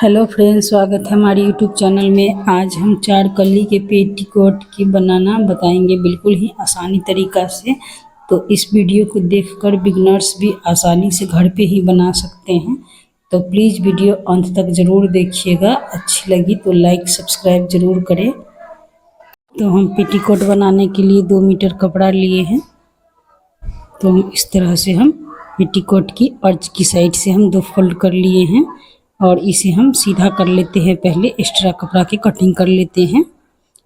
Hello friends, स्वागत है हमारे यूट्यूब चैनल में। आज हम 4 कली के पेटीकोट की बनाना बताएंगे बिल्कुल ही आसानी तरीका से। तो इस वीडियो को देखकर बिगनर्स भी आसानी से घर पे ही बना सकते हैं। तो प्लीज़ वीडियो अंत तक ज़रूर देखिएगा। अच्छी लगी तो लाइक सब्सक्राइब ज़रूर करें। तो हम पेटीकोट बनाने के लिए 2 मीटर कपड़ा लिए हैं। तो इस तरह से हम पेटीकोट की अर्ज की साइड से हम 2 फोल्ड कर लिए हैं और इसे हम सीधा कर लेते हैं। पहले एक्स्ट्रा कपड़ा की कटिंग कर लेते हैं।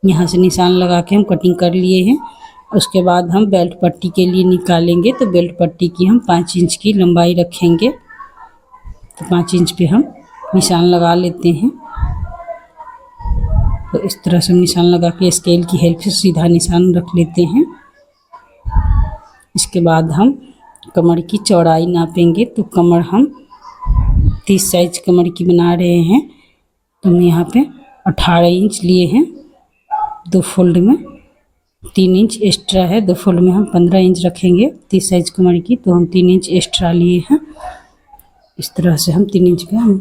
यहाँ से निशान लगा के हम कटिंग कर लिए हैं। उसके बाद हम बेल्ट पट्टी के लिए निकालेंगे। तो बेल्ट पट्टी की हम 5 इंच की लंबाई रखेंगे। तो 5 इंच पे हम निशान लगा लेते हैं। तो इस तरह से हम निशान लगा के स्केल की हेल्प से सीधा निशान रख लेते हैं। इसके बाद हम कमर की चौड़ाई नापेंगे। तो कमर हम 30 साइज कमर की बना रहे हैं। तो हम यहाँ पे 18 इंच लिए हैं। 2 फोल्ड में 3 इंच एक्स्ट्रा है। 2 फोल्ड में हम 15 इंच रखेंगे 30 साइज कमर की। तो हम 3 इंच एक्स्ट्रा लिए हैं। इस तरह से हम 3 इंच पे हम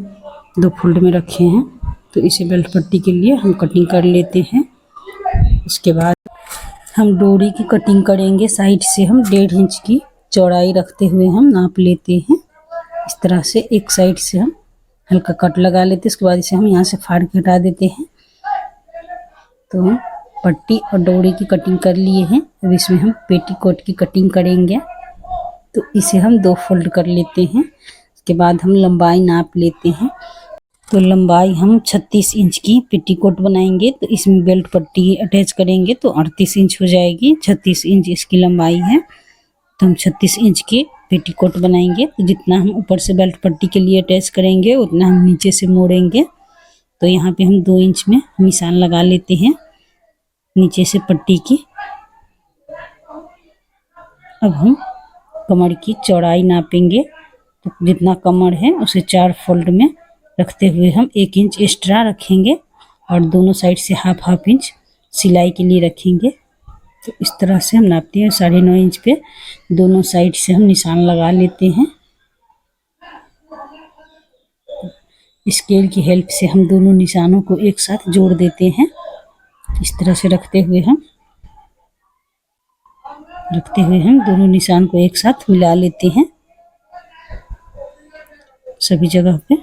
2 फोल्ड में रखे हैं। तो इसे बेल्ट पट्टी के लिए हम कटिंग कर लेते हैं। उसके बाद हम डोरी की कटिंग करेंगे। साइड से हम 1.5 इंच की चौड़ाई रखते हुए हम नाप लेते हैं। इस तरह से एक साइड से हम हल्का कट लगा लेते हैं। उसके बाद इसे हम यहाँ से फाड़ के हटा देते हैं। तो हम पट्टी और डोरी की कटिंग कर लिए हैं। अब इसमें हम पेटीकोट की कटिंग करेंगे। तो इसे हम 2 फोल्ड कर लेते हैं। उसके बाद हम लंबाई नाप लेते हैं। तो लंबाई हम 36 इंच की पेटीकोट बनाएंगे। तो इसमें बेल्ट पट्टी अटैच करेंगे तो 38 इंच हो जाएगी। 36 इंच इसकी लंबाई है। तो हम 36 इंच की पेटीकोट बनाएंगे। तो जितना हम ऊपर से बेल्ट पट्टी के लिए अटैच करेंगे उतना हम नीचे से मोड़ेंगे। तो यहाँ पे हम 2 इंच में निशान लगा लेते हैं नीचे से पट्टी की। अब हम कमर की चौड़ाई नापेंगे। तो जितना कमर है उसे 4 फोल्ड में रखते हुए हम 1 इंच एक्स्ट्रा रखेंगे और दोनों साइड से हाफ इंच सिलाई के लिए रखेंगे। तो इस तरह से हम नापते हैं। 9.5 इंच पे दोनों साइड से हम निशान लगा लेते हैं। स्केल की हेल्प से हम दोनों निशानों को एक साथ जोड़ देते हैं। इस तरह से रखते हुए हम दोनों निशान को एक साथ मिला लेते हैं सभी जगह पे।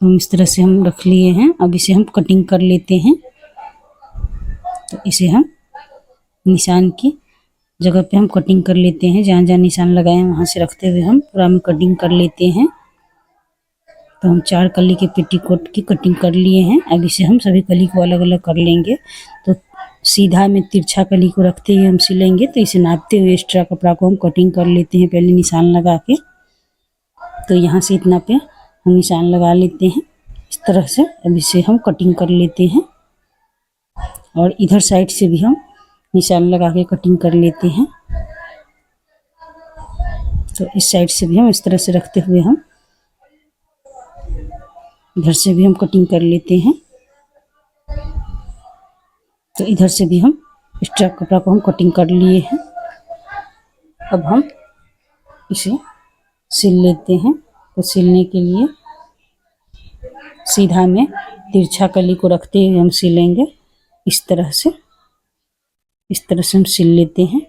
तो इस तरह से हम रख लिए हैं। अब इसे हम कटिंग कर लेते हैं। तो इसे हम निशान की जगह पे हम कटिंग कर लेते हैं। जहाँ जहाँ निशान लगाए हैं वहाँ से रखते हुए हम पूरा में कटिंग कर लेते हैं। तो हम 4 कली के पेटीकोट की कटिंग कर लिए हैं। अब इसे हम सभी कली को अलग अलग कर लेंगे। तो सीधा में तिरछा कली को रखते हुए हम सिलेंगे। तो इसे नापते हुए एक्स्ट्रा कपड़ा को हम कटिंग कर लेते हैं पहले निशान लगा के। तो यहाँ से इतना पे हम निशान लगा लेते हैं इस तरह से। अब इसे हम कटिंग कर लेते हैं और इधर साइड से भी हम निशान लगा के कटिंग कर लेते हैं। तो इस साइड से भी हम इस तरह से रखते हुए हम इधर से भी हम कटिंग कर लेते हैं। तो इधर से भी हम एक्स्ट्रा कपड़ा को हम कटिंग कर लिए हैं। अब हम इसे सिल लेते हैं। तो सिलने के लिए सीधा में तिरछा कली को रखते हुए हम सिलेंगे इस तरह से हम सिल लेते हैं।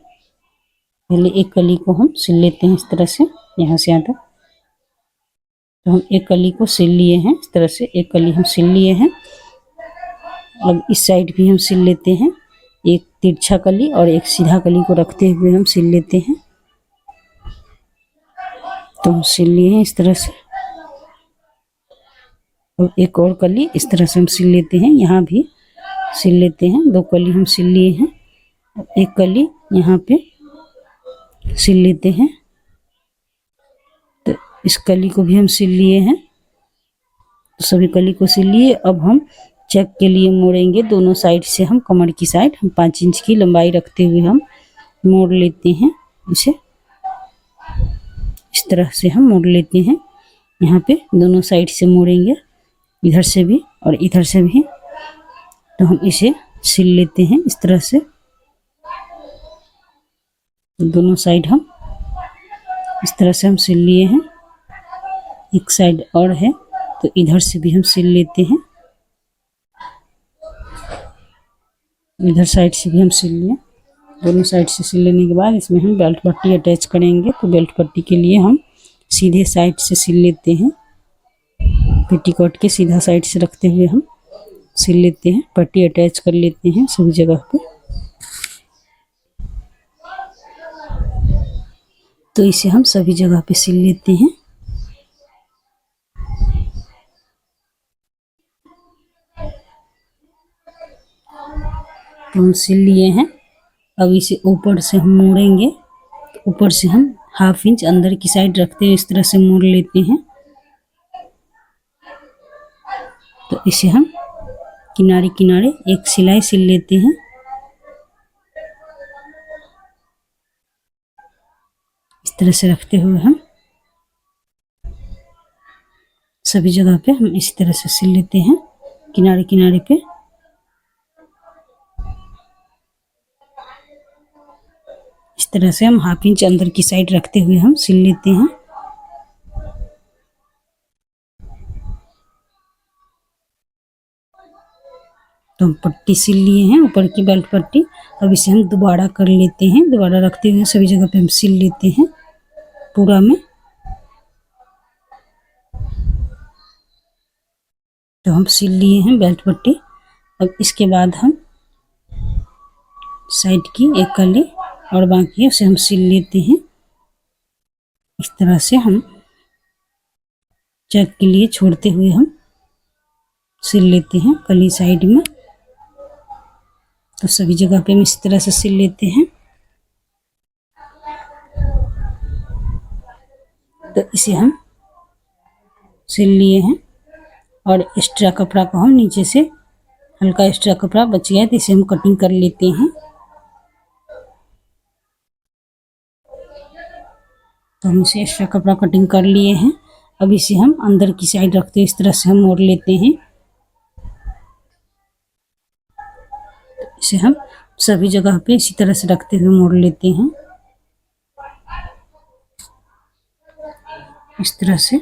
पहले एक कली को हम सिल लेते हैं इस तरह से यहाँ से यहाँ तक। तो हम एक कली को सिल लिए हैं इस तरह से। एक कली हम सिल लिए हैं। अब इस साइड भी हम सिल लेते हैं। एक तिरछा कली और एक सीधा कली को रखते हुए हम सिल लेते हैं। तो हम सिल लिए हैं इस तरह से। और एक और कली इस तरह से हम सिल लेते हैं। यहाँ भी सिल लेते हैं। 2 कली हम सिल लिए हैं। एक कली यहाँ पे सिल लेते हैं। तो इस कली को भी हम सिल लिए हैं। तो सभी कली को सिल लिए। अब हम चेक के लिए मोड़ेंगे दोनों साइड से। हम कमर की साइड हम 5 इंच की लंबाई रखते हुए हम मोड़ लेते हैं। इसे इस तरह से हम मोड़ लेते हैं। यहाँ पे दोनों साइड से मोड़ेंगे, इधर से भी और इधर से भी। तो हम इसे सिल लेते हैं इस तरह से। दोनों साइड हम इस तरह से हम सिल लिए हैं। एक साइड और है तो इधर से भी हम सिल लेते हैं, इधर साइड से भी हम सिल लिए। दोनों साइड से सिल लेने के बाद इसमें हम बेल्ट पट्टी अटैच करेंगे। तो बेल्ट पट्टी के लिए हम सीधे साइड से सिल लेते हैं, पेटीकोट के सीधा साइड से रखते हुए हम सिल लेते हैं, पट्टी अटैच कर लेते हैं सभी जगह पे। तो इसे हम सभी जगह पे सिल लेते हैं। तो हम सिल लिए हैं। अब इसे ऊपर से हम मोड़ेंगे। तो ऊपर से हम 1/2 इंच अंदर की साइड रखते हुए इस तरह से मोड़ लेते हैं। तो इसे हम किनारे किनारे एक सिलाई सिल लेते हैं। इस तरह से रखते हुए हम सभी जगह पे हम इसी तरह से सिल लेते हैं, किनारे किनारे पे। इस तरह से हम 1/2 इंच अंदर की साइड रखते हुए हम सिल लेते हैं। तो हम पट्टी सिल लिए हैं, ऊपर की बेल्ट पट्टी। अब इसे हम दोबारा कर लेते हैं, दोबारा रखते हुए सभी जगह पे हम सिल लेते हैं पूरा में। तो हम सिल लिए हैं बेल्ट पट्टी। अब इसके बाद हम साइड की एक कली और बाकी है उसे हम सिल लेते हैं। इस तरह से हम चेक के लिए छोड़ते हुए हम सिल लेते हैं कली साइड में। तो सभी जगह पे हम इस तरह से सिल लेते हैं। तो इसे हम सिल लिए हैं और एक्स्ट्रा कपड़ा को हम नीचे से हल्का एक्स्ट्रा कपड़ा बच गया तो इसे हम कटिंग कर लेते हैं। तो हम इसे एक्स्ट्रा कपड़ा कटिंग कर लिए हैं। अब इसे हम अंदर की साइड रखते इस तरह से हम मोड़ लेते हैं। इसे हम सभी जगह पे इसी तरह से रखते हुए मोड़ लेते हैं। इस तरह से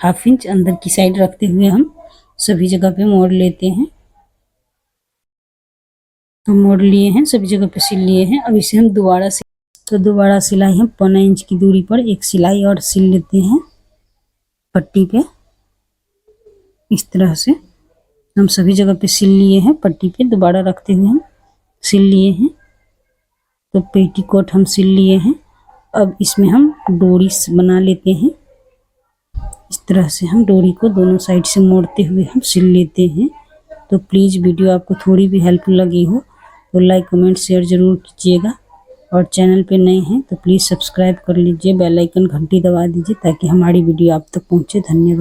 1/2 इंच अंदर की साइड रखते हुए हम सभी जगह पे मोड़ लेते हैं। तो मोड़ लिए हैं, सभी जगह पे सिल लिए हैं। अब इसे हम दोबारा सिलाई हम 15 इंच की दूरी पर एक सिलाई और सिल लेते हैं पट्टी पे। इस तरह से हम सभी जगह पे सिल लिए हैं, पट्टी पे दोबारा रखते हुए हम सिल लिए हैं। तो पेटीकोट हम सिल लिए हैं। अब इसमें हम डोरी बना लेते हैं। इस तरह से हम डोरी को दोनों साइड से मोड़ते हुए हम सिल लेते हैं। तो प्लीज़ वीडियो आपको थोड़ी भी हेल्पफुल लगी हो तो लाइक कमेंट शेयर ज़रूर कीजिएगा, और चैनल पे नए हैं तो प्लीज़ सब्सक्राइब कर लीजिए, बेल आइकन घंटी दबा दीजिए ताकि हमारी वीडियो आप तक पहुंचे। धन्यवाद।